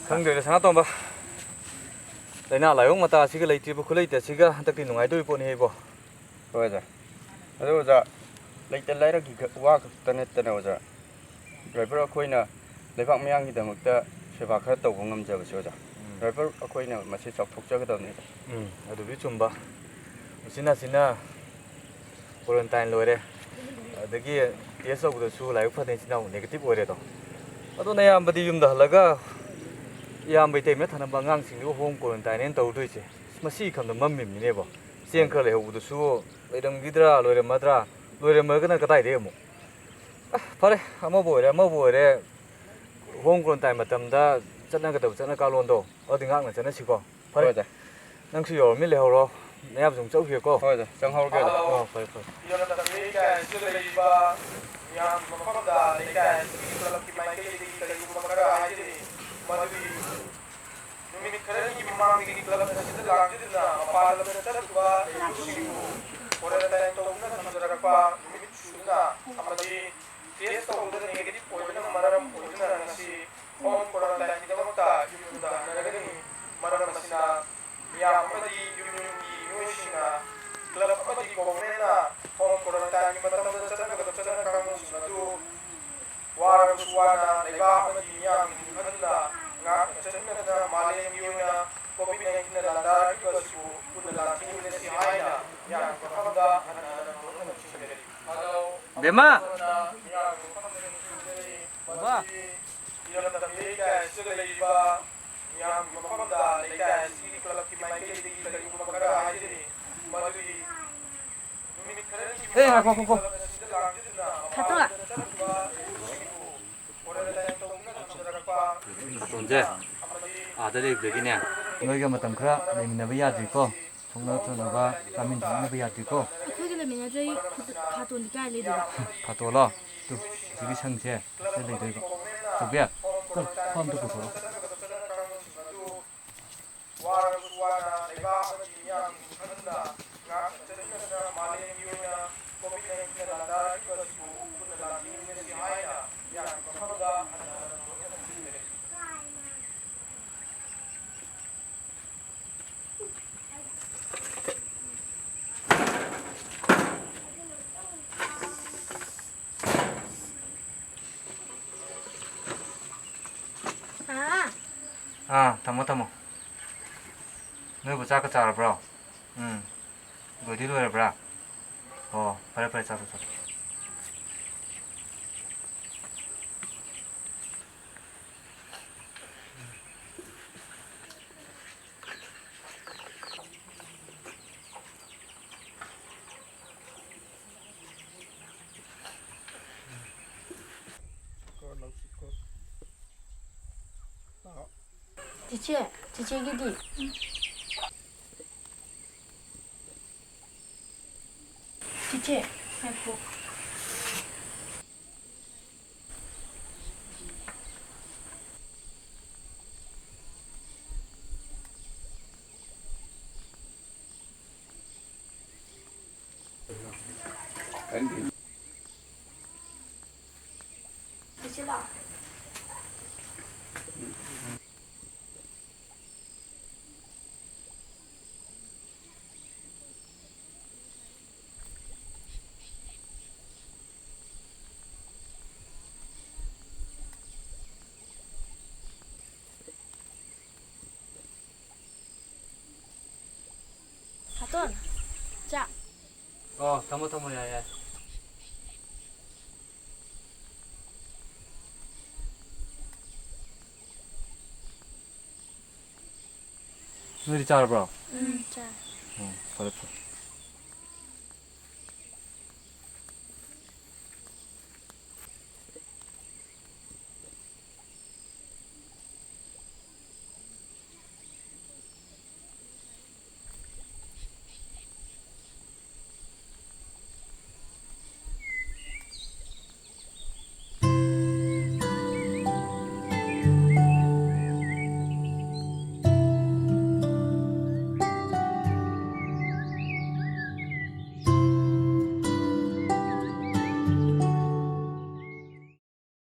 Kanglei Sanatomba. Laina layong mata asiga leitibu khulei te siga hantakti nungai doi poni hebo. Hoi ja. Adu ja leite laira gi wa tane tane oja. Driver akoina lebak myang gi damakta seba khara tawbo ngamjaba soja. Driver akoina masi chak thokjagadawni. Adu bi chumba. Sina quarantine loire. Adagi test tawbuda su layok phaten sina negative oire do. Adu na yambadi yumda halaga yambai te me thana bangang sing go home quarantine en taw doise. Masi khamda mammim ni nebo. Seng khale hobudu su leidam gidra loire madra loire magana katai de mo. Pare ama boire home quarantine matamda chana ga taw chana kalondo odingak na chana siko. Pare ja. Nang su yor mi le horo nayab jung chau he ko. Hoi ja. Chang hor ga ja. Pare. Yona ta me ka sila yang mafamda le ka sila ki mai ke di ta yu makara haji madri numi khare ki mang ki club ta sida lag dina apal la ta ba shiku ore ta to na samjara pa numi suna amadi test to uda negative point na maram point na nasi home quarantine ki damata yunda nagani maram masina ya amadi yungi yushina club amadi government home quarantine ki matam da chana kamu suna tu war suwana leba amadi yang hadna nga chana na malem yuna COVID-19 na landa ki kasu kun la tin ne si haina ya kafada Bema. Ba. Yona ta me ka sila leba yang mafamda le ka si club ki mai ke di ta yu makara haji madri numi khare ki Hey, ko. Thatola Sonje. Adare begine. Noiga matam khra leminaba yadri ko. Thongna thonaba kamin thongna ba yadri ko. ꯑꯩꯈꯣꯏꯒꯤ ꯂꯩꯃꯤꯟꯅꯖꯩ ꯈꯥꯇꯣꯟꯗꯤ ꯀꯥꯏ ꯂꯩꯗꯣꯏꯕ Khatolo. Tu sigi sangse. Se leidoiba. Chobya. To phone to puso. Tamo. Noi chaka charabro. Godi loirabra. Oh, pare charo. 지치기디 지치 아이고 지치라 사돈 자 Tamo ya. Noi charabro. 자. Pare.